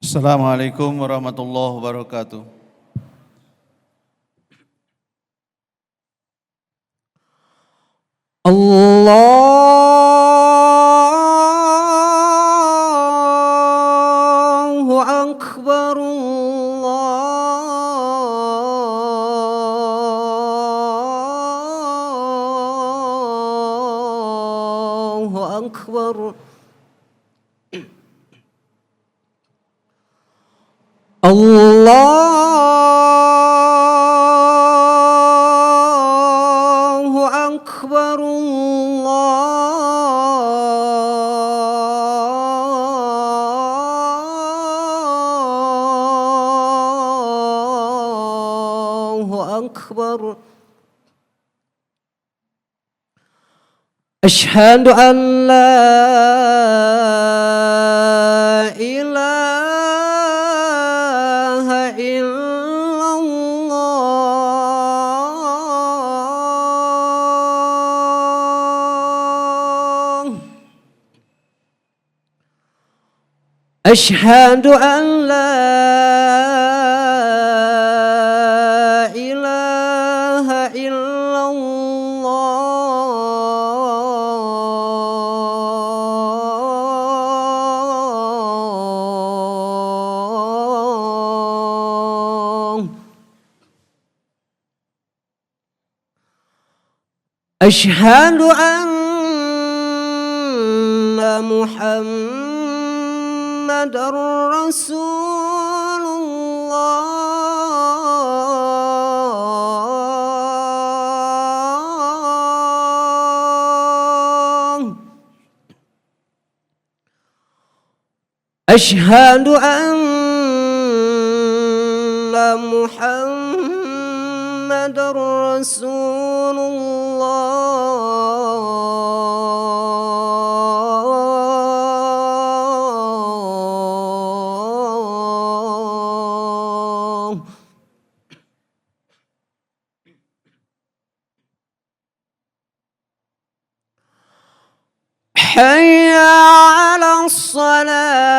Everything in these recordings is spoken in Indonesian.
Assalamualaikum warahmatullahi wabarakatuh. Allahu Akbar, Allahu Akbar. Allahu Akbar, Allahu Akbar. Asyhadu an la ilaha illallah. Asyhadu an la ilaha illallah. Asyhadu anna Muhammadar Rasulullah. Asyhadu anna Muhammadar Rasulullah. Hayya 'alas salah.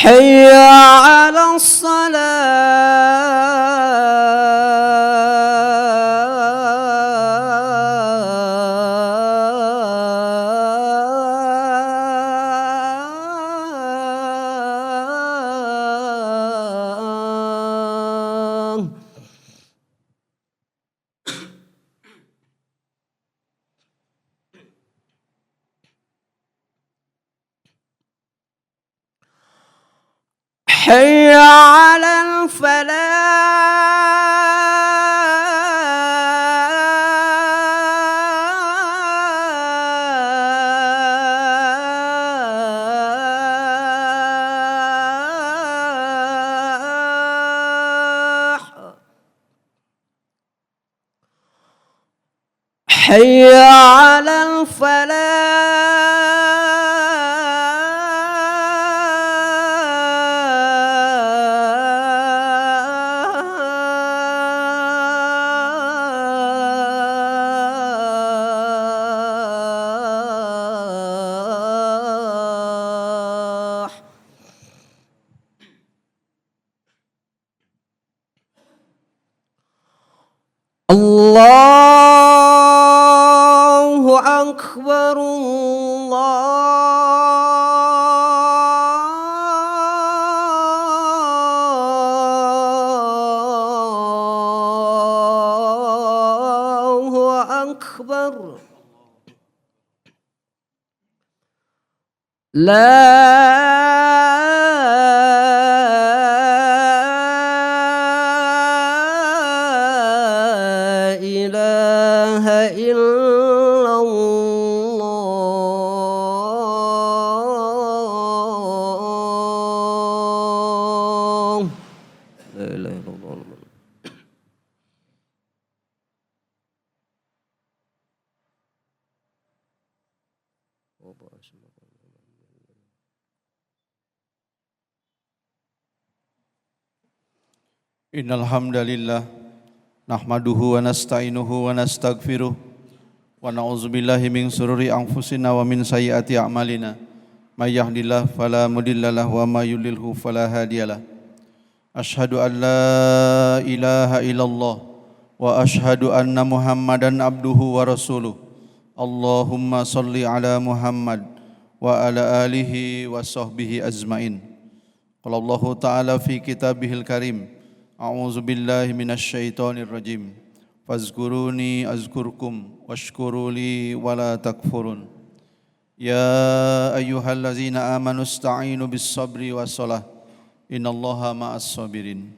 Hayya 'alas salah. Hayya 'alal falah. Hayya 'alal falah. Allahu Akbar, Allahu Akbar. La ilaha illallah. La ilaha illallah. Innal hamdalillah nahmaduhu wa nasta'inuhu wa nastaghfiruh wa na'udzubillahi min shururi anfusina wa min sayyiati a'malina may yahdihillahu fala mudhillalah wa may yudlilhu fala hadiyalah. Asyhadu an la ilaha illallah wa asyhadu anna Muhammadan abduhu wa rasuluh. Allahumma salli ala Muhammad wa ala alihi wa sahbihi azmain. Qala Allah ta'ala fi kitabihil karim, a'udzu billahi minasyaitonir rajim. Fazkuruni azkurkum washkuruli wala takfurun. Ya ayyuhallazina amanu ista'inu bis sabri was salah. Innallaha ma'as sabirin.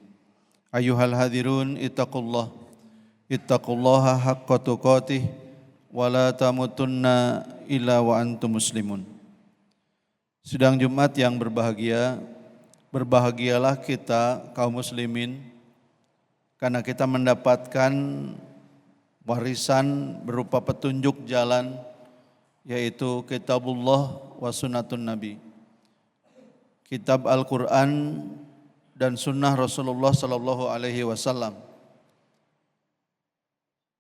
Ayyuhal hadirun ittaqullaha haqqa tuqatih wa la tamutunna illa wa antum muslimun. Sidang Jumat yang berbahagia, berbahagialah kita kaum muslimin karena kita mendapatkan warisan berupa petunjuk jalan, yaitu kitabullah wa sunnatun nabi. Kitab Al-Quran dan sunnah Rasulullah sallallahu alaihi wasallam.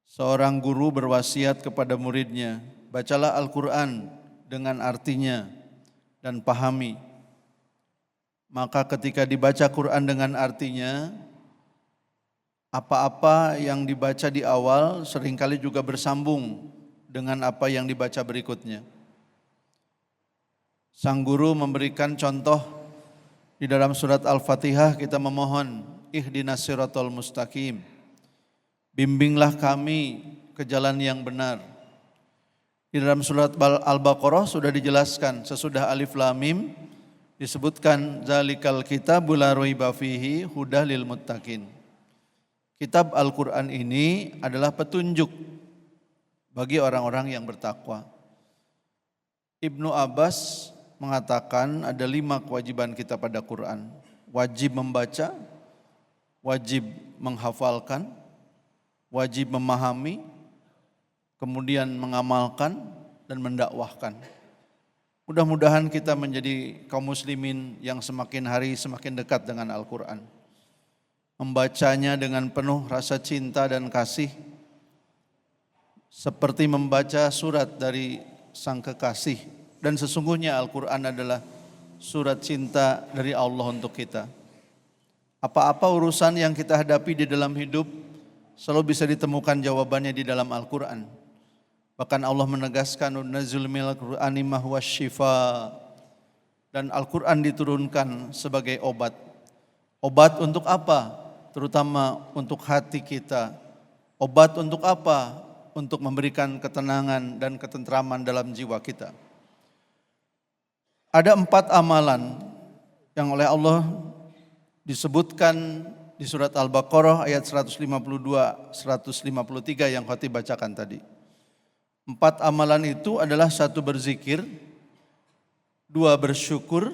Seorang guru berwasiat kepada muridnya, bacalah Al-Quran dengan artinya dan pahami. Maka ketika dibaca Quran dengan artinya, apa-apa yang dibaca di awal seringkali juga bersambung dengan apa yang dibaca berikutnya. Sang guru memberikan contoh di dalam surat Al-Fatihah. Kita memohon, ihdinas siratal mustaqim, bimbinglah kami ke jalan yang benar. Di dalam surat Al-Baqarah sudah dijelaskan, sesudah Alif Lam Mim disebutkan zalikal kitabul la raiba fihi hudal lil muttaqin. Kitab Al-Quran ini adalah petunjuk bagi orang-orang yang bertakwa. Ibnu Abbas mengatakan ada 5 kewajiban kita pada Quran. Wajib membaca, wajib menghafalkan, wajib memahami, kemudian mengamalkan dan mendakwahkan. Mudah-mudahan kita menjadi kaum muslimin yang semakin hari semakin dekat dengan Al-Quran. Membacanya dengan penuh rasa cinta dan kasih, seperti membaca surat dari sang kekasih. Dan sesungguhnya Al-Quran adalah surat cinta dari Allah untuk kita. Apa-apa urusan yang kita hadapi di dalam hidup selalu bisa ditemukan jawabannya di dalam Al-Quran. Bahkan Allah menegaskan nazzul minal Qur'ani ma huwa syifa, dan Al-Quran diturunkan sebagai obat. Obat untuk apa? Terutama untuk hati kita. Obat untuk apa? Untuk memberikan ketenangan dan ketentraman dalam jiwa kita. Ada 4 amalan yang oleh Allah disebutkan di surat Al-Baqarah ayat 152-153 yang Khotib bacakan tadi. 4 amalan itu adalah 1 berzikir, 2 bersyukur,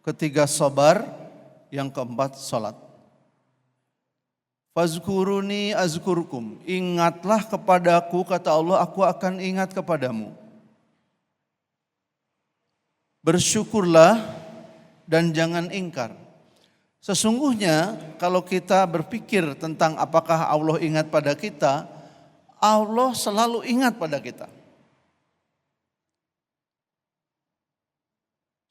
3 sabar, yang keempat salat. Fazkuruni azkurkum, ingatlah kepadaku, kata Allah, aku akan ingat kepadamu. Bersyukurlah dan jangan ingkar. Sesungguhnya kalau kita berpikir tentang apakah Allah ingat pada kita, Allah selalu ingat pada kita.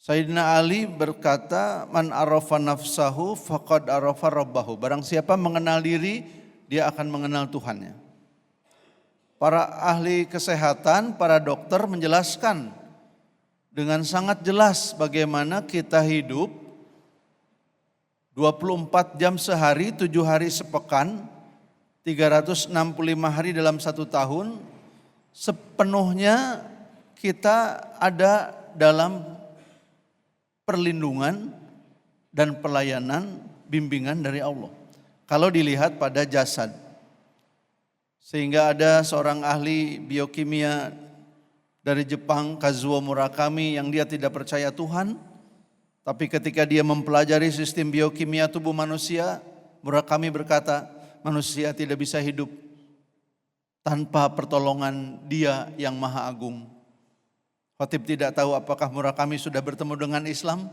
Sayyidina Ali berkata, man arafa nafsahu faqad arafa rabbahu. Barang siapa mengenal diri, dia akan mengenal Tuhannya. Para ahli kesehatan, para dokter menjelaskan dengan sangat jelas bagaimana kita hidup 24 jam sehari, 7 hari sepekan, 365 hari dalam 1 tahun, sepenuhnya kita ada dalam perlindungan dan pelayanan bimbingan dari Allah. Kalau dilihat pada jasad. Sehingga ada seorang ahli biokimia dari Jepang, Kazuo Murakami, yang dia tidak percaya Tuhan. Tapi ketika dia mempelajari sistem biokimia tubuh manusia, Murakami berkata, manusia tidak bisa hidup tanpa pertolongan Dia yang Maha Agung. Khatib tidak tahu apakah Murakami sudah bertemu dengan Islam,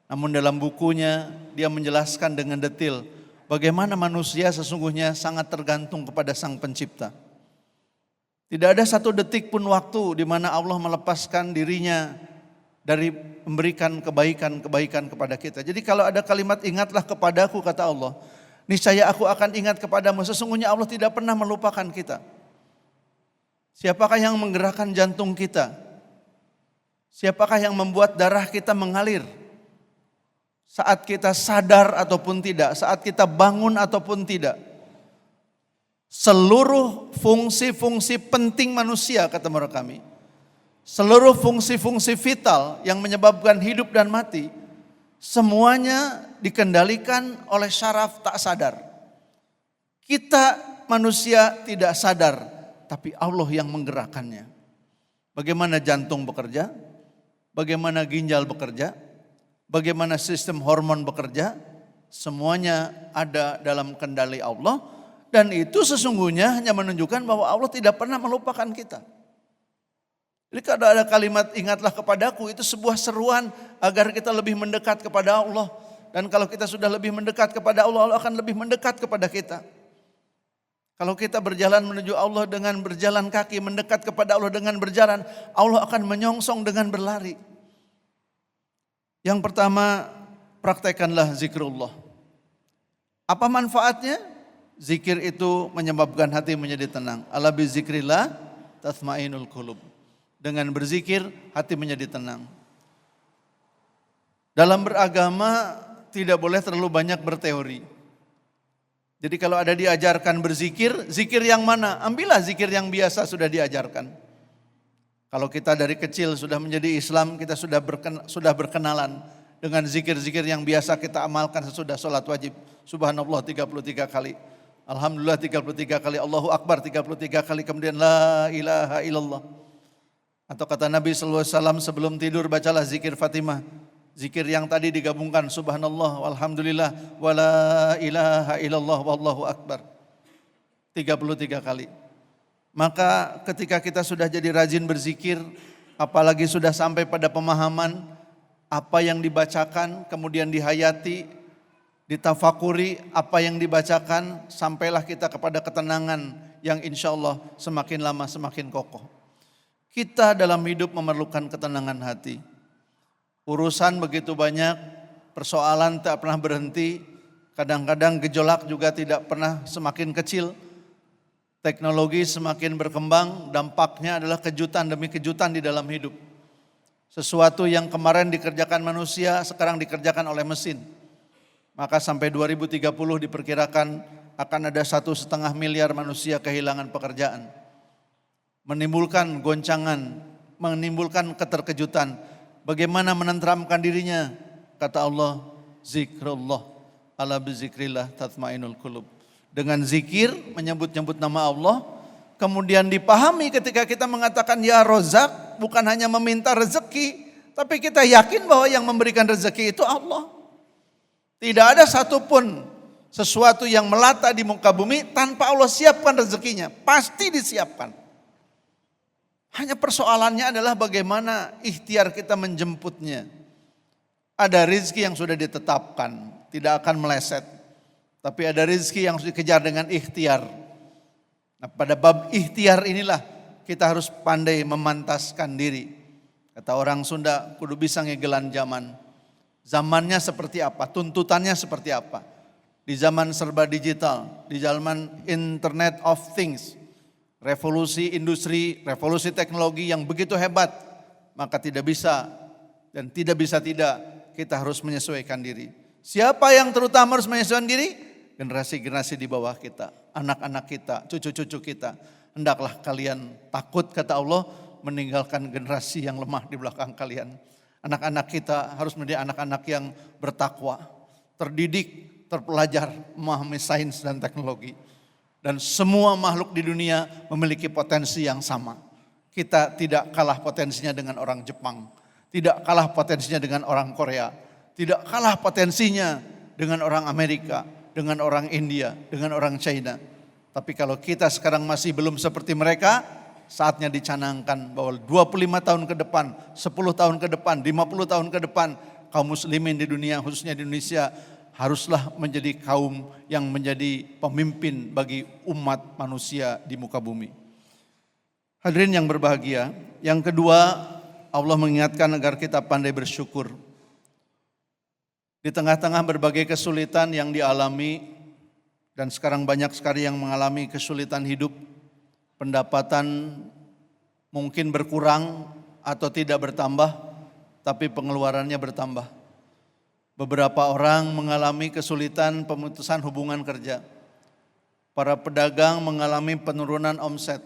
namun dalam bukunya dia menjelaskan dengan detail bagaimana manusia sesungguhnya sangat tergantung kepada Sang Pencipta. Tidak ada satu detik pun waktu di mana Allah melepaskan dirinya dari memberikan kebaikan-kebaikan kepada kita. Jadi kalau ada kalimat ingatlah kepadaku, kata Allah, niscaya aku akan ingat kepadamu. Sesungguhnya Allah tidak pernah melupakan kita. Siapakah yang menggerakkan jantung kita? Siapakah yang membuat darah kita mengalir? Saat kita sadar ataupun tidak, saat kita bangun ataupun tidak. Seluruh fungsi-fungsi penting manusia, kata Murakami, seluruh fungsi-fungsi vital yang menyebabkan hidup dan mati, semuanya dikendalikan oleh syaraf tak sadar. Kita manusia tidak sadar, tapi Allah yang menggerakkannya. Bagaimana jantung bekerja, bagaimana ginjal bekerja, bagaimana sistem hormon bekerja, semuanya ada dalam kendali Allah. Dan itu sesungguhnya hanya menunjukkan bahwa Allah tidak pernah melupakan kita. Jadi kalau ada kalimat ingatlah kepadaku, itu sebuah seruan agar kita lebih mendekat kepada Allah. Dan kalau kita sudah lebih mendekat kepada Allah, Allah akan lebih mendekat kepada kita. Kalau kita berjalan menuju Allah dengan berjalan kaki, mendekat kepada Allah dengan berjalan, Allah akan menyongsong dengan berlari. Yang pertama, praktekanlah zikrullah. Apa manfaatnya? Zikir itu menyebabkan hati menjadi tenang. Ala bi zikrillah tatmainul qulub. Dengan berzikir hati menjadi tenang. Dalam beragama tidak boleh terlalu banyak berteori. Jadi kalau ada diajarkan berzikir, zikir yang mana? Ambillah zikir yang biasa sudah diajarkan. Kalau kita dari kecil sudah menjadi Islam, kita sudah berkenalan dengan zikir-zikir yang biasa kita amalkan sesudah sholat wajib. Subhanallah 33 kali. Alhamdulillah 33 kali, Allahu Akbar 33 kali, kemudian la ilaha illallah. Atau kata Nabi SAW sebelum tidur bacalah zikir Fatimah. Zikir yang tadi digabungkan subhanallah walhamdulillah wala ilaha illallah wallahu akbar 33 kali. Maka ketika kita sudah jadi rajin berzikir, apalagi sudah sampai pada pemahaman apa yang dibacakan kemudian dihayati, ditafakuri apa yang dibacakan, sampailah kita kepada ketenangan yang insya Allah semakin lama semakin kokoh. Kita dalam hidup memerlukan ketenangan hati. Urusan begitu banyak, persoalan tak pernah berhenti, kadang-kadang gejolak juga tidak pernah semakin kecil. Teknologi semakin berkembang, dampaknya adalah kejutan demi kejutan di dalam hidup. Sesuatu yang kemarin dikerjakan manusia, sekarang dikerjakan oleh mesin. Maka sampai 2030 diperkirakan akan ada 1,5 miliar manusia kehilangan pekerjaan. Menimbulkan goncangan, menimbulkan keterkejutan. Bagaimana menenteramkan dirinya? Kata Allah, zikrullah, ala bizikrillah tatmainul qulub. Dengan zikir, menyebut-nyebut nama Allah, kemudian dipahami ketika kita mengatakan ya Rozak, bukan hanya meminta rezeki, tapi kita yakin bahwa yang memberikan rezeki itu Allah. Tidak ada satupun sesuatu yang melata di muka bumi tanpa Allah siapkan rezekinya. Pasti disiapkan. Hanya persoalannya adalah bagaimana ikhtiar kita menjemputnya. Ada rezeki yang sudah ditetapkan, tidak akan meleset. Tapi ada rezeki yang harus dikejar dengan ikhtiar. Nah, pada bab ikhtiar inilah kita harus pandai memantaskan diri. Kata orang Sunda, kudu bisa ngegelan zaman. Zamannya seperti apa, tuntutannya seperti apa. Di zaman serba digital, di zaman Internet of Things, revolusi industri, revolusi teknologi yang begitu hebat, maka tidak bisa dan tidak bisa tidak, kita harus menyesuaikan diri. Siapa yang terutama harus menyesuaikan diri? Generasi-generasi di bawah kita, anak-anak kita, cucu-cucu kita. Hendaklah kalian takut, kata Allah, meninggalkan generasi yang lemah di belakang kalian. Anak-anak kita harus menjadi anak-anak yang bertakwa, terdidik, terpelajar, memahami sains dan teknologi. Dan semua makhluk di dunia memiliki potensi yang sama. Kita tidak kalah potensinya dengan orang Jepang, tidak kalah potensinya dengan orang Korea, tidak kalah potensinya dengan orang Amerika, dengan orang India, dengan orang China. Tapi kalau kita sekarang masih belum seperti mereka, saatnya dicanangkan bahwa 25 tahun ke depan, 10 tahun ke depan, 50 tahun ke depan, kaum muslimin di dunia, khususnya di Indonesia, haruslah menjadi kaum yang menjadi pemimpin bagi umat manusia di muka bumi. Hadirin yang berbahagia, yang kedua, Allah mengingatkan agar kita pandai bersyukur. Di tengah-tengah berbagai kesulitan yang dialami, dan sekarang banyak sekali yang mengalami kesulitan hidup, pendapatan mungkin berkurang atau tidak bertambah, tapi pengeluarannya bertambah. Beberapa orang mengalami kesulitan pemutusan hubungan kerja. Para pedagang mengalami penurunan omset.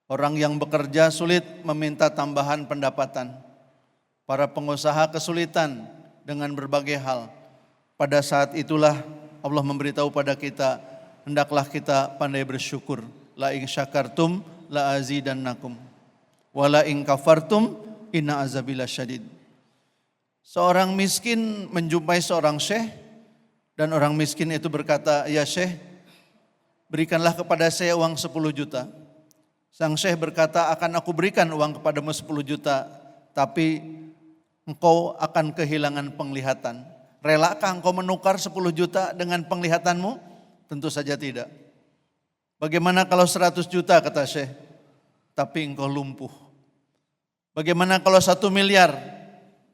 Orang yang bekerja sulit meminta tambahan pendapatan. Para pengusaha kesulitan dengan berbagai hal. Pada saat itulah Allah memberitahu pada kita, hendaklah kita pandai bersyukur. La in syakartum la azidannakum. Wa la in kafartum inna azabi lasyadid. Seorang miskin menjumpai seorang syekh dan orang miskin itu berkata, "Ya syekh, berikanlah kepada saya uang 10 juta." Sang syekh berkata, "Akan aku berikan uang kepadamu 10 juta, tapi engkau akan kehilangan penglihatan. Relakah engkau menukar 10 juta dengan penglihatanmu?" Tentu saja tidak. "Bagaimana kalau 100 juta," kata syekh, "tapi engkau lumpuh. Bagaimana kalau 1 miliar,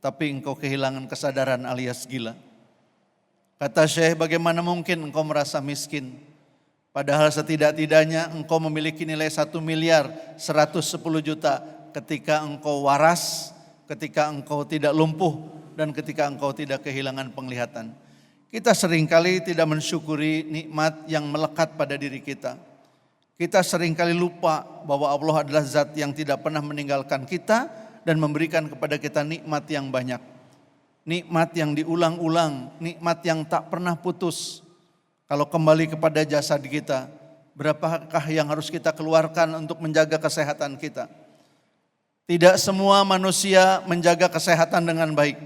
tapi engkau kehilangan kesadaran alias gila." Kata syekh, "Bagaimana mungkin engkau merasa miskin? Padahal setidak-tidaknya engkau memiliki nilai 1 miliar 110 juta ketika engkau waras, ketika engkau tidak lumpuh, dan ketika engkau tidak kehilangan penglihatan." Kita seringkali tidak mensyukuri nikmat yang melekat pada diri kita. Kita seringkali lupa bahwa Allah adalah zat yang tidak pernah meninggalkan kita dan memberikan kepada kita nikmat yang banyak. Nikmat yang diulang-ulang, nikmat yang tak pernah putus. Kalau kembali kepada jasad kita, berapakah yang harus kita keluarkan untuk menjaga kesehatan kita? Tidak semua manusia menjaga kesehatan dengan baik.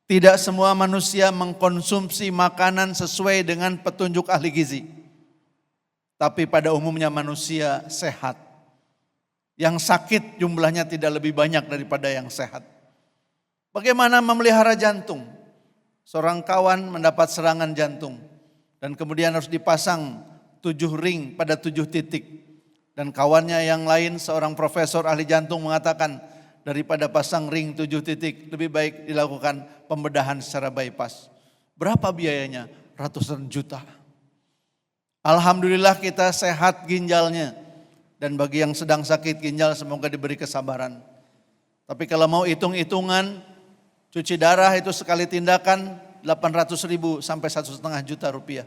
Tidak semua manusia mengkonsumsi makanan sesuai dengan petunjuk ahli gizi. Tapi pada umumnya manusia sehat. Yang sakit jumlahnya tidak lebih banyak daripada yang sehat. Bagaimana memelihara jantung? Seorang kawan mendapat serangan jantung dan kemudian harus dipasang 7 ring pada 7 titik. Dan kawannya yang lain, seorang profesor ahli jantung, mengatakan daripada pasang ring 7 titik, lebih baik dilakukan pembedahan secara bypass. Berapa biayanya? Ratusan juta. Alhamdulillah kita sehat ginjalnya. Dan bagi yang sedang sakit ginjal semoga diberi kesabaran. Tapi kalau mau hitung-hitungan, cuci darah itu sekali tindakan 800.000 sampai 1,5 juta rupiah.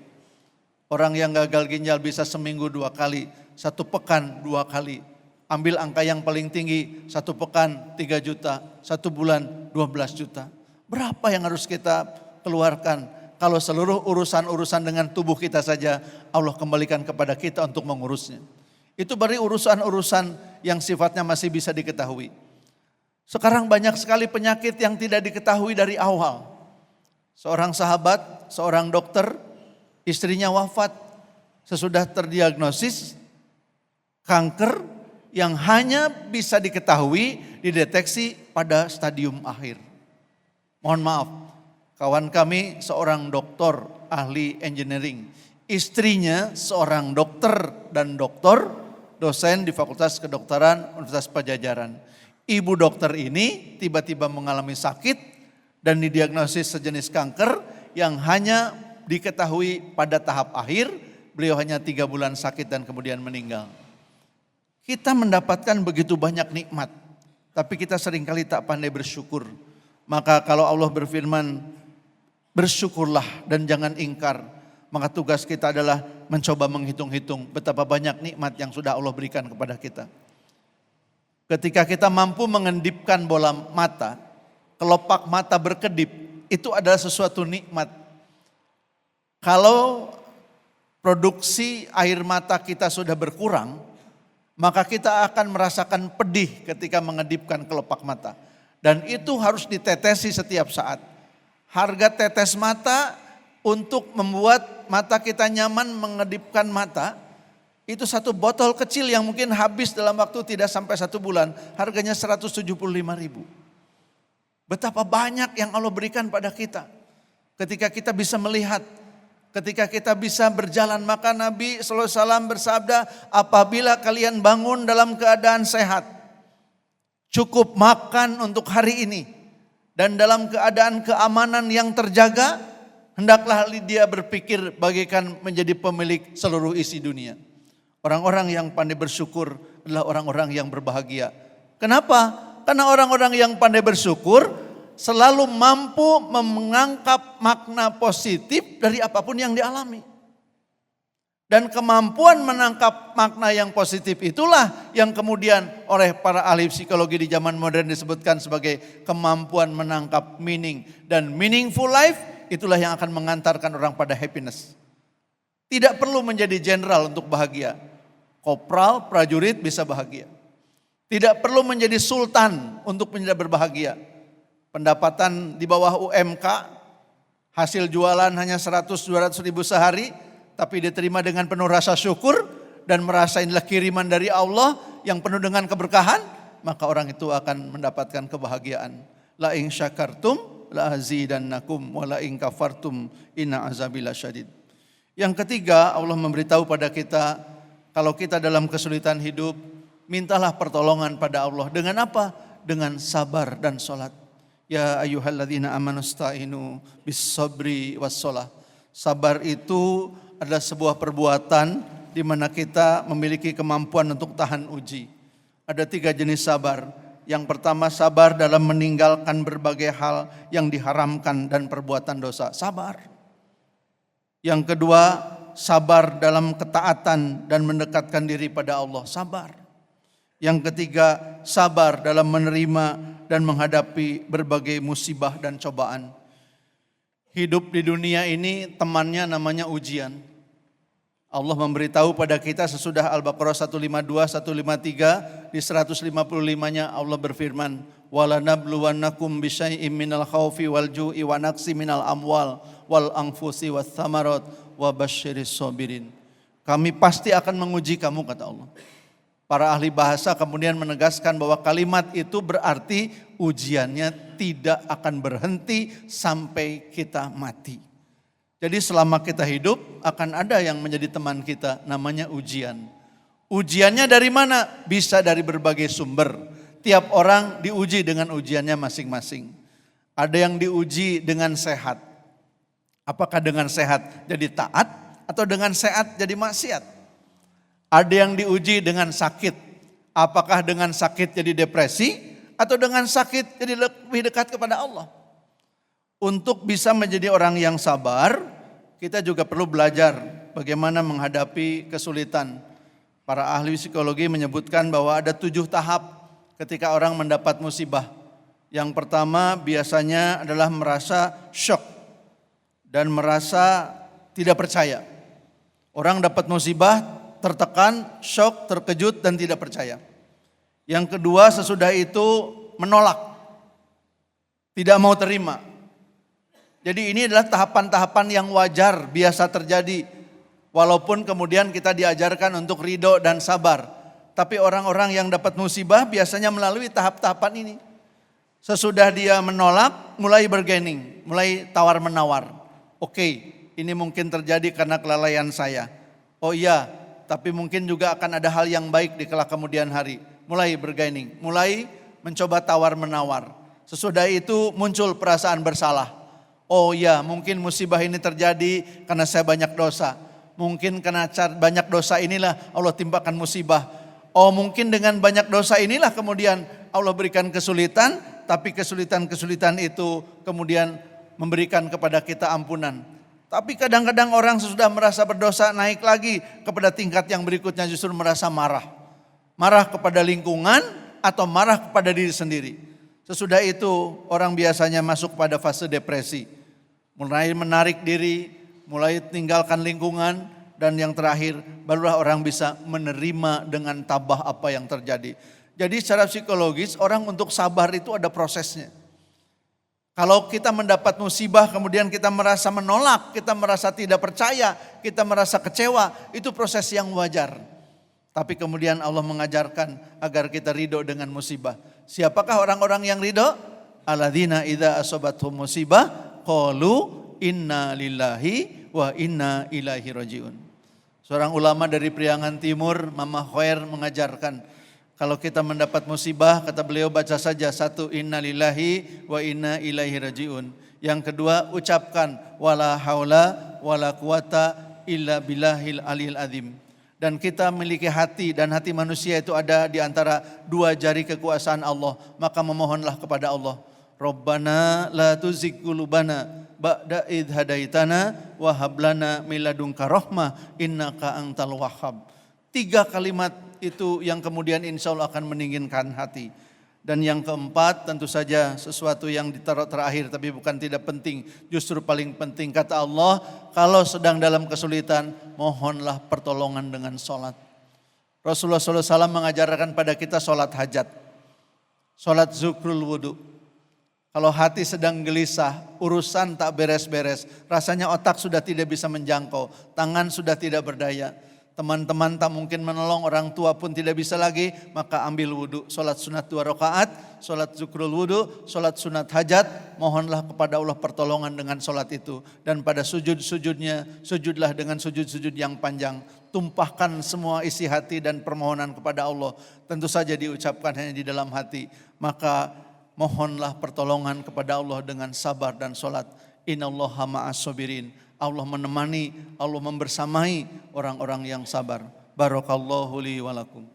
Orang yang gagal ginjal bisa seminggu 2 kali, 1 pekan 2 kali. Ambil angka yang paling tinggi, 1 pekan 3 juta, 1 bulan 12 juta. Berapa yang harus kita keluarkan? Kalau seluruh urusan-urusan dengan tubuh kita saja Allah kembalikan kepada kita untuk mengurusnya. Itu baru urusan-urusan yang sifatnya masih bisa diketahui. Sekarang banyak sekali penyakit yang tidak diketahui dari awal. Seorang sahabat, seorang dokter, istrinya wafat sesudah terdiagnosis kanker yang hanya bisa diketahui, dideteksi pada stadium akhir. Mohon maaf, kawan kami seorang doktor ahli engineering. Istrinya seorang dokter dan doktor, dosen di Fakultas Kedokteran Universitas Padjadjaran. Ibu dokter ini tiba-tiba mengalami sakit dan didiagnosis sejenis kanker yang hanya diketahui pada tahap akhir. Beliau hanya 3 bulan sakit dan kemudian meninggal. Kita mendapatkan begitu banyak nikmat, tapi kita seringkali tak pandai bersyukur. Maka kalau Allah berfirman, bersyukurlah dan jangan ingkar, maka tugas kita adalah mencoba menghitung-hitung betapa banyak nikmat yang sudah Allah berikan kepada kita. Ketika kita mampu mengendipkan bola mata, kelopak mata berkedip, itu adalah sesuatu nikmat. Kalau produksi air mata kita sudah berkurang, maka kita akan merasakan pedih ketika mengedipkan kelopak mata. Dan itu harus ditetesi setiap saat. Harga tetes mata untuk membuat mata kita nyaman mengedipkan mata Itu satu botol kecil yang mungkin habis dalam waktu tidak sampai 1 bulan. Harganya 175.000. Betapa banyak yang Allah berikan pada kita. Ketika kita bisa melihat, ketika kita bisa berjalan. Maka Nabi SAW bersabda, apabila kalian bangun dalam keadaan sehat, cukup makan untuk hari ini, dan dalam keadaan keamanan yang terjaga, hendaklah dia berpikir bagaikan menjadi pemilik seluruh isi dunia. Orang-orang yang pandai bersyukur adalah orang-orang yang berbahagia. Kenapa? Karena orang-orang yang pandai bersyukur selalu mampu mengangkat makna positif dari apapun yang dialami. Dan kemampuan menangkap makna yang positif itulah yang kemudian oleh para ahli psikologi di zaman modern disebutkan sebagai kemampuan menangkap meaning. Dan meaningful life itulah yang akan mengantarkan orang pada happiness. Tidak perlu menjadi jenderal untuk bahagia. Kopral, prajurit bisa bahagia. Tidak perlu menjadi sultan untuk menjadi berbahagia. Pendapatan di bawah UMK, hasil jualan hanya 100-200 ribu sehari, tapi diterima dengan penuh rasa syukur dan merasa inilah kiriman dari Allah yang penuh dengan keberkahan, maka orang itu akan mendapatkan kebahagiaan. La in syakartum la azidannakum wa la in kafartum inna azabi lasyadid. Yang ketiga, Allah memberitahu pada kita, kalau kita dalam kesulitan hidup, mintalah pertolongan pada Allah. Dengan apa? Dengan sabar dan sholat. Ya ayyuhalladzina amanu sta'inu bis sabri was sholah. Sabar itu adalah sebuah perbuatan di mana kita memiliki kemampuan untuk tahan uji. Ada 3 jenis sabar. Yang pertama, sabar dalam meninggalkan berbagai hal yang diharamkan dan perbuatan dosa. Sabar. Yang kedua, sabar dalam ketaatan dan mendekatkan diri pada Allah. Sabar. Yang ketiga, sabar dalam menerima dan menghadapi berbagai musibah dan cobaan. Hidup di dunia ini temannya namanya ujian. Allah memberitahu pada kita sesudah Al-Baqarah 152, 153, di 155-nya Allah berfirman, وَلَنَبْلُوَنَّكُمْ بِشَيْءٍ مِّنَ الْخَوْفِ وَالْجُوعِ وَنَقْصٍ مِّنَ الْأَمْوَالِ وَالْأَنفُسِ وَالثَّمَرَاتِ وَبَشِّرِ الصَّابِرِينَ. Kami pasti akan menguji kamu, kata Allah. Para ahli bahasa kemudian menegaskan bahwa kalimat itu berarti ujiannya tidak akan berhenti sampai kita mati. Jadi selama kita hidup akan ada yang menjadi teman kita, namanya ujian. Ujiannya dari mana? Bisa dari berbagai sumber. Tiap orang diuji dengan ujiannya masing-masing. Ada yang diuji dengan sehat. Apakah dengan sehat jadi taat atau dengan sehat jadi maksiat? Ada yang diuji dengan sakit. Apakah dengan sakit jadi depresi atau dengan sakit jadi lebih dekat kepada Allah? Untuk bisa menjadi orang yang sabar, kita juga perlu belajar bagaimana menghadapi kesulitan. Para ahli psikologi menyebutkan bahwa ada 7 tahap ketika orang mendapat musibah. Yang pertama biasanya adalah merasa shock dan merasa tidak percaya. Orang dapat musibah, tertekan, shock, terkejut, dan tidak percaya. Yang kedua, sesudah itu menolak, tidak mau terima. Jadi ini adalah tahapan-tahapan yang wajar, biasa terjadi. Walaupun kemudian kita diajarkan untuk ridho dan sabar. Tapi orang-orang yang dapat musibah biasanya melalui tahap-tahapan ini. Sesudah dia menolak, mulai bargaining, mulai tawar-menawar. Oke, ini mungkin terjadi karena kelalaian saya. Oh iya, tapi mungkin juga akan ada hal yang baik di kelak kemudian hari. Mulai bargaining, mulai mencoba tawar-menawar. Sesudah itu muncul perasaan bersalah. Oh iya, mungkin musibah ini terjadi karena saya banyak dosa. Mungkin karena banyak dosa inilah Allah timpakan musibah. Oh mungkin dengan banyak dosa inilah kemudian Allah berikan kesulitan. Tapi kesulitan-kesulitan itu kemudian memberikan kepada kita ampunan. Tapi kadang-kadang orang sesudah merasa berdosa naik lagi kepada tingkat yang berikutnya justru merasa marah. Marah kepada lingkungan atau marah kepada diri sendiri. Sesudah itu orang biasanya masuk pada fase depresi. Mulai menarik diri, mulai tinggalkan lingkungan, dan yang terakhir barulah orang bisa menerima dengan tabah apa yang terjadi. Jadi secara psikologis orang untuk sabar itu ada prosesnya. Kalau kita mendapat musibah kemudian kita merasa menolak, kita merasa tidak percaya, kita merasa kecewa, itu proses yang wajar. Tapi kemudian Allah mengajarkan agar kita ridho dengan musibah. Siapakah orang-orang yang ridho? Alladzina idza asabathum musibah qalu inna lillahi wa inna ilaihi rajiun. Seorang ulama dari Priangan Timur, Mama Khair, mengajarkan kalau kita mendapat musibah, kata beliau, baca saja satu, inna lillahi wa inna ilaihi rajiun. Yang kedua, ucapkan wala haula wala quwata illa billahil aliyil azim. Dan kita memiliki hati, dan hati manusia itu ada di antara dua jari kekuasaan Allah. Maka memohonlah kepada Allah. Rabbana la tuzigh qulubana ba'da idh hadaitana wa hab lana min ladunka rahmah innaka antal wahhab. 3 kalimat itu yang kemudian insya Allah akan mendinginkan hati. Dan yang keempat, tentu saja sesuatu yang ditaruh terakhir tapi bukan tidak penting, justru paling penting. Kata Allah, kalau sedang dalam kesulitan, mohonlah pertolongan dengan sholat. Rasulullah SAW mengajarkan pada kita sholat hajat, sholat zukrul wudu. Kalau hati sedang gelisah, urusan tak beres-beres, rasanya otak sudah tidak bisa menjangkau, tangan sudah tidak berdaya, teman-teman tak mungkin menolong, orang tua pun tidak bisa lagi, maka ambil wudhu, sholat sunat 2 rakaat, sholat zukrul wudhu, sholat sunat hajat, mohonlah kepada Allah pertolongan dengan sholat itu. Dan pada sujud-sujudnya, sujudlah dengan sujud-sujud yang panjang, tumpahkan semua isi hati dan permohonan kepada Allah. Tentu saja diucapkan hanya di dalam hati, maka mohonlah pertolongan kepada Allah dengan sabar dan sholat. Innallaha ma'as sabirin. Allah menemani, Allah membersamai orang-orang yang sabar. Barakallahu li wa lakum.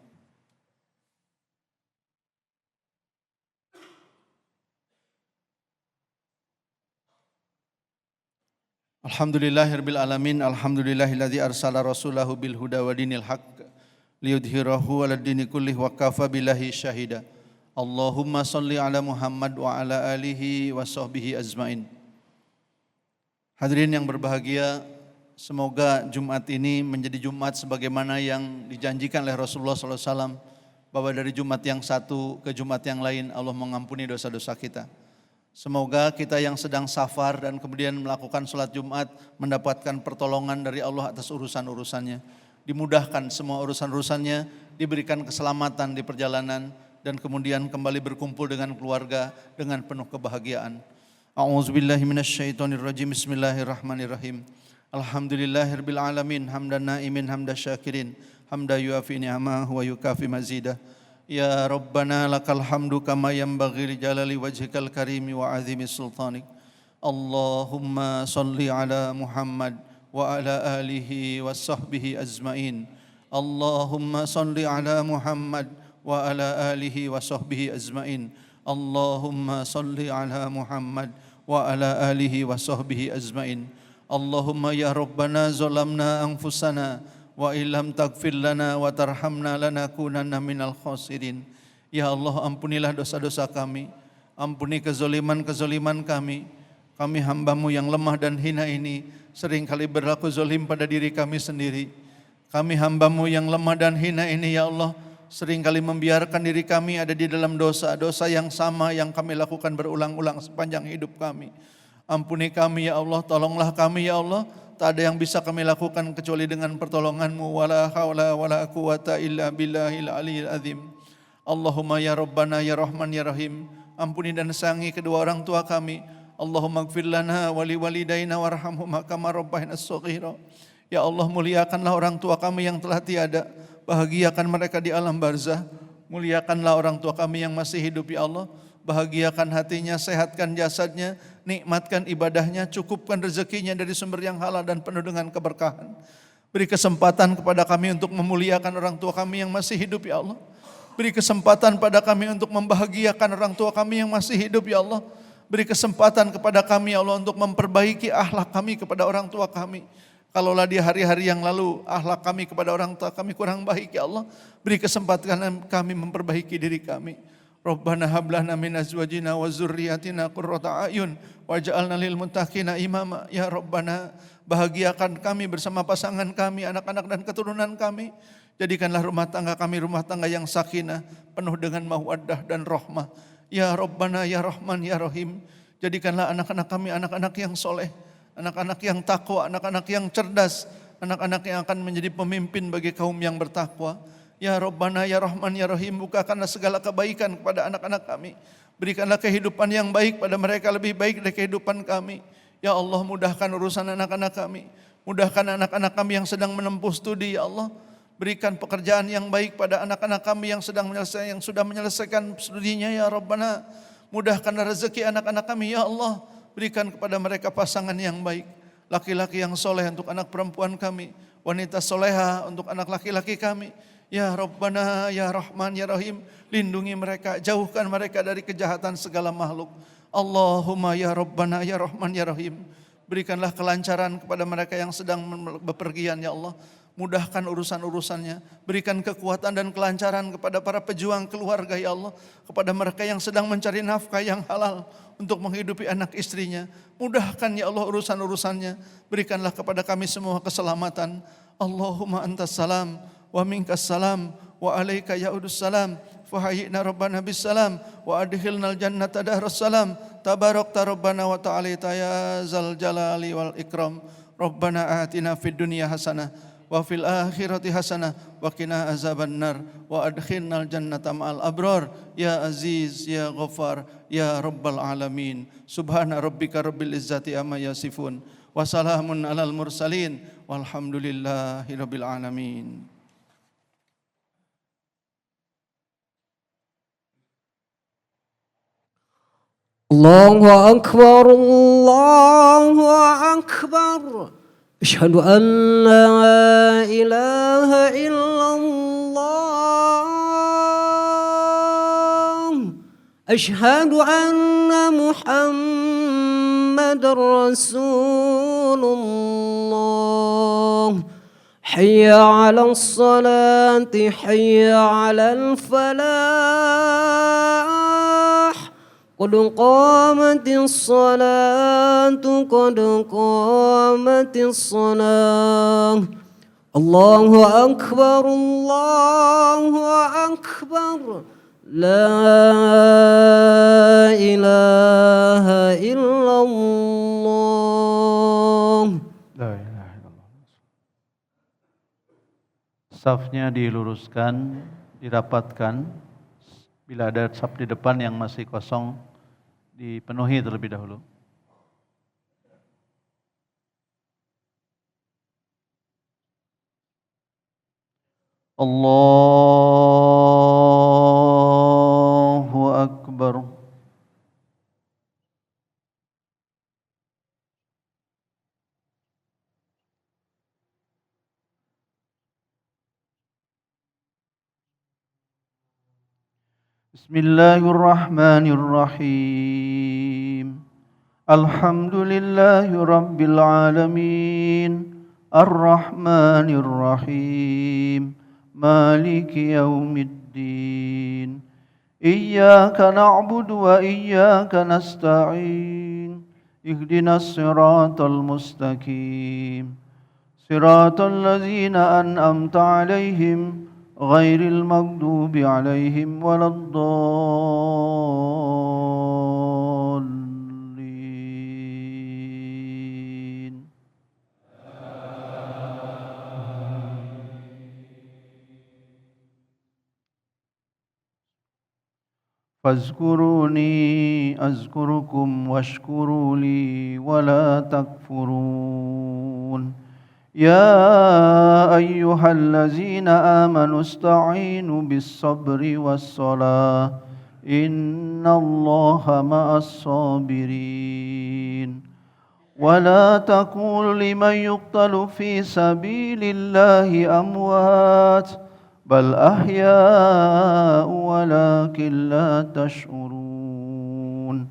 Alhamdulillahirabbil alamin. Alhamdulillahilladzi arsala rasulahu bil huda wa dinil haqq liyudhhirahu 'alad dini kullih wa kafa billahi syahida. Allahumma salli ala Muhammad wa ala alihi wa sahbihi azmain. Hadirin yang berbahagia, semoga Jumat ini menjadi Jumat sebagaimana yang dijanjikan oleh Rasulullah SAW, bahwa dari Jumat yang satu ke Jumat yang lain Allah mengampuni dosa-dosa kita. Semoga kita yang sedang safar dan kemudian melakukan sholat Jumat mendapatkan pertolongan dari Allah atas urusan-urusannya. Dimudahkan semua urusan-urusannya, diberikan keselamatan di perjalanan, dan kemudian kembali berkumpul dengan keluarga dengan penuh kebahagiaan. A'udzubillahi minasyaitonirrajim. Bismillahirrahmanirrahim. Alhamdulillahirabbil alamin, hamdan na'imin hamda syakirin, hamda yuafi ni'amahu wa yukafi mazidah. Ya Rabbana lakal hamdu kama yanbaghi li jalali wajhikal karimi wa azimi sultanik. Allahumma salli ala Muhammad wa ala alihi wa sahbihi azmain. Allahumma salli ala Muhammad wa ala alihi wa sahbihi azmain. Allahumma salli ala Muhammad wa ala alihi wa sahbihi azmain. Allahumma ya Rabbana zalamna anfusana wa illam taghfir lana wa tarhamna lanakunanna minal khasirin. Ya Allah, ampunilah dosa-dosa kami, ampuni kezaliman-kezaliman kami. Kami hamba-Mu yang lemah dan hina ini seringkali berlaku zalim pada diri kami sendiri. Kami hamba-Mu yang lemah dan hina ini ya Allah, seringkali membiarkan diri kami ada di dalam dosa-dosa yang sama yang kami lakukan berulang-ulang sepanjang hidup kami. Ampuni kami ya Allah, tolonglah kami ya Allah. Tak ada yang bisa kami lakukan kecuali dengan pertolongan-Mu. Wala haula wala quwata illa billahil aliyil azim. Allahumma ya Rabbana ya Rahman ya Rahim. Ampuni dan sayangi kedua orang tua kami. Allahumma gfir lana wa liwalidayna warhamhuma kama rabbayana shaghira. Ya Allah, muliakanlah orang tua kami yang telah tiada. Bahagiakan mereka di alam barzah. Muliakanlah orang tua kami yang masih hidup ya Allah. Bahagiakan hatinya, sehatkan jasadnya, nikmatkan ibadahnya, cukupkan rezekinya dari sumber yang halal dan penuh dengan keberkahan. Beri kesempatan kepada kami untuk memuliakan orang tua kami yang masih hidup ya Allah. Beri kesempatan pada kami untuk membahagiakan orang tua kami yang masih hidup ya Allah. Beri kesempatan kepada kami ya Allah untuk memperbaiki akhlak kami kepada orang tua kami. Kalaulah di hari-hari yang lalu akhlak kami kepada orang tua kami kurang baik ya Allah, beri kesempatan kami memperbaiki diri kami. Rabbana hab lana min azwajina wa dzurriyyatina qurrata a'yun waj'alna lil muttaqina imama. Ya Rabbana, bahagiakan kami bersama pasangan kami, anak-anak dan keturunan kami. Jadikanlah rumah tangga kami rumah tangga yang sakinah, penuh dengan mawaddah dan rahmah. Ya Rabbana ya Rahman ya Rahim. Jadikanlah anak-anak kami anak-anak yang soleh, anak-anak yang takwa, anak-anak yang cerdas, anak-anak yang akan menjadi pemimpin bagi kaum yang bertakwa. Ya Rabbana ya Rahman ya Rahim, bukakanlah segala kebaikan kepada anak-anak kami. Berikanlah kehidupan yang baik pada mereka, lebih baik dari kehidupan kami. Ya Allah, mudahkan urusan anak-anak kami. Mudahkan anak-anak kami yang sedang menempuh studi, ya Allah. Berikan pekerjaan yang baik pada anak-anak kami yang sudah menyelesaikan studinya, ya Rabbana. Mudahkan rezeki anak-anak kami, ya Allah. Berikan kepada mereka pasangan yang baik. Laki-laki yang soleh untuk anak perempuan kami. Wanita soleha untuk anak laki-laki kami. Ya Rabbana, ya Rahman, ya Rahim. Lindungi mereka, jauhkan mereka dari kejahatan segala makhluk. Allahumma ya Rabbana, ya Rahman, ya Rahim. Berikanlah kelancaran kepada mereka yang sedang bepergian, ya Allah. Mudahkan urusan-urusannya. Berikan kekuatan dan kelancaran kepada para pejuang keluarga, ya Allah. Kepada mereka yang sedang mencari nafkah yang halal untuk menghidupi anak istrinya. Mudahkan, ya Allah, urusan-urusannya. Berikanlah kepada kami semua keselamatan. Allahumma antas salam wa minkas salam wa alaika ya'udus salam. Fahayyina rabbana bis salam wa adkhilnal jannata dahrus salam. Tabarakta rabbana wa ta'alita ya zal jalali wal ikram. Rabbana atina fid dunya hasanah wa fil akhirati hasanah wa qina azabannar wa adkhilnal jannata ma'al abrar. Ya aziz ya ghafar ya rabbal alamin. Subhana rabbika rabbil izzati amma yasifun wa salamun alal mursalin walhamdulillahi rabbil alamin. Allahu Akbar, Allahu Akbar. Asyhadu an la ilaha illallah. Asyhadu anna Muhammadar Rasulullah. Hayya 'alas salati, hayya 'alal falah. قد قامت الصلاة قد قامت الصلاة الله أكبر الله أكبر لا إله إلا الله. La ilaha illallah. Safnya diluruskan, dirapatkan. Bila ada saf di depan yang masih kosong, dipenuhi terlebih dahulu. Allahu Akbar. Bismillahirrahmanirrahim. Alhamdulillahi rabbil alamin. Ar-Rahmanir-Rahim. Maliki yaumiddin. Iyyaka na'budu wa iyyaka nasta'in. Ihdinas siratal mustaqim. Siratal ladzina an'amta 'alaihim ghairil maghdubi 'alaihim waladdallin. Fazkuruni azkurukum washkuruli wala takfurun. Ya ayyuhallazina amanu ista'inu bis-sabri was-salah. Innallaha ma'as-sabirin. Wala taqul liman yuqtalu fi sabilillahi amwat bal ahya'u walakin la tash'urun.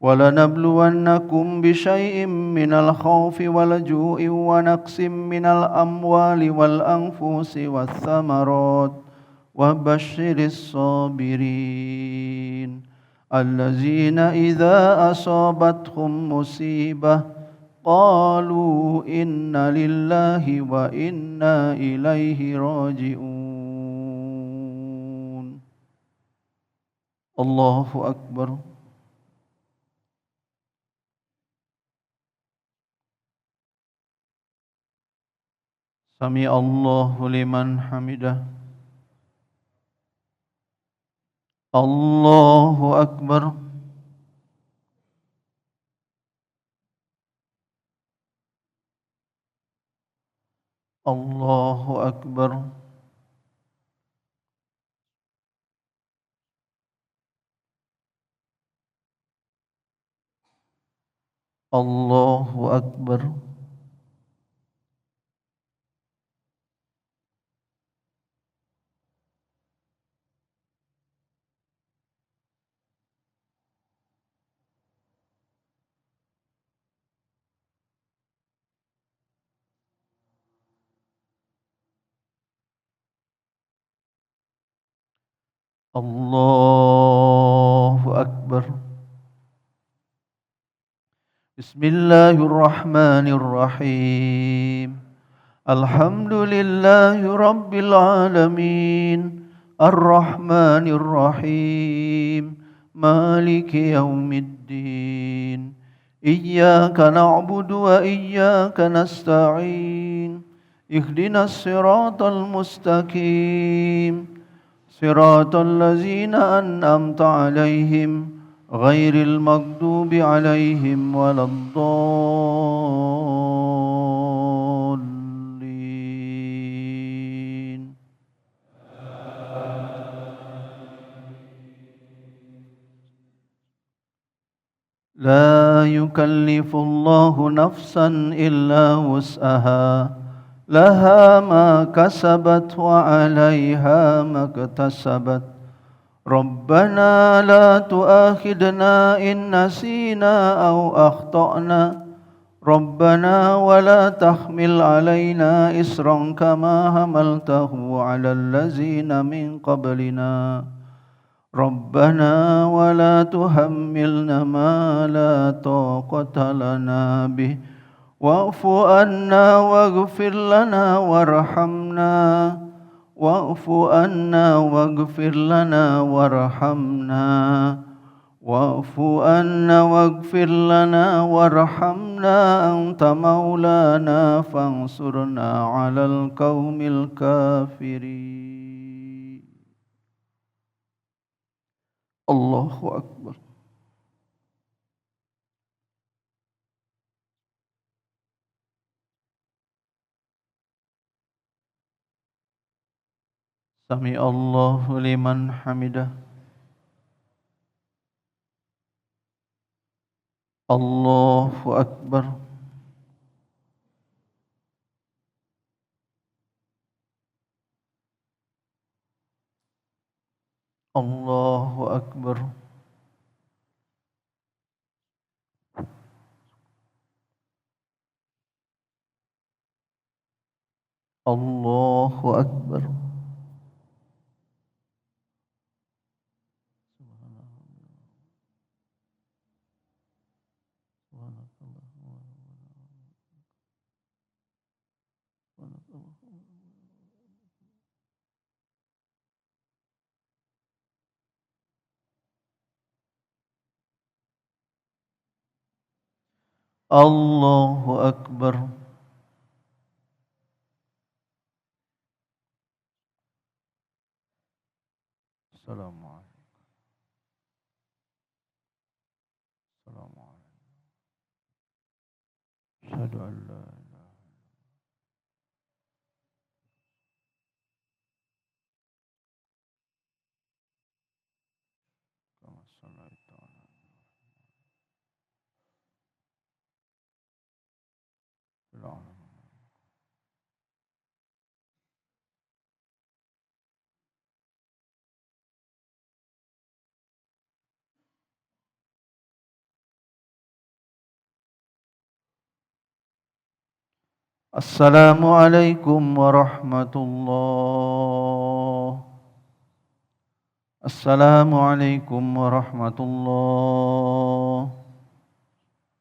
وَلَنَبْلُوَنَّكُمْ بِشَيْءٍ مِّنَ الْخَوْفِ وَالْجُوعِ وَنَقْصٍ مِّنَ الْأَمْوَالِ وَالْأَنفُسِ وَالثَّمَرَاتِ وَبَشِّرِ الصَّابِرِينَ الَّذِينَ إِذَا أَصَابَتْهُمْ مُصِيبَةٌ قَالُوا إِنَّا لِلَّهِ وَإِنَّا إِلَيْهِ رَاجِعُونَ. Allahu Akbar. Sami Allahu liman hamidah. الله أكبر. الله أكبر. الله أكبر. الله أكبر. بسم الله الرحمن الرحيم. الحمد لله رب العالمين الرحمن الرحيم مالك يوم الدين إياك نعبد وإياك نستعين اهدنا الصراط المستقيم صراط الذين أنعمت عليهم غير المغضوب عليهم ولا الضالين. لا يكلف الله نفسا إلا وسعها لها ما كسبت وعليها ما اكتسبت ربنا لا تؤاخذنا إن نسينا أو أخطأنا ربنا ولا تحمل علينا إصرا كما حملته على الذين من قبلنا ربنا ولا تحملنا ما لا طاقة لنا به واعف عنا واغفر لنا وارحمنا واعف عنا واغفر لنا وارحمنا واعف عنا واغفر لنا وارحمنا أنت مولانا فانصرنا على القوم الكافرين. الله أكبر. سمع الله لمن حمده. الله أكبر. الله أكبر. الله أكبر. الله أكبر. السلام عليكم. السلام عليكم. أشهد أن لا إله كما صليت على العالمين. السلام عليكم ورحمة الله. السلام عليكم ورحمة الله.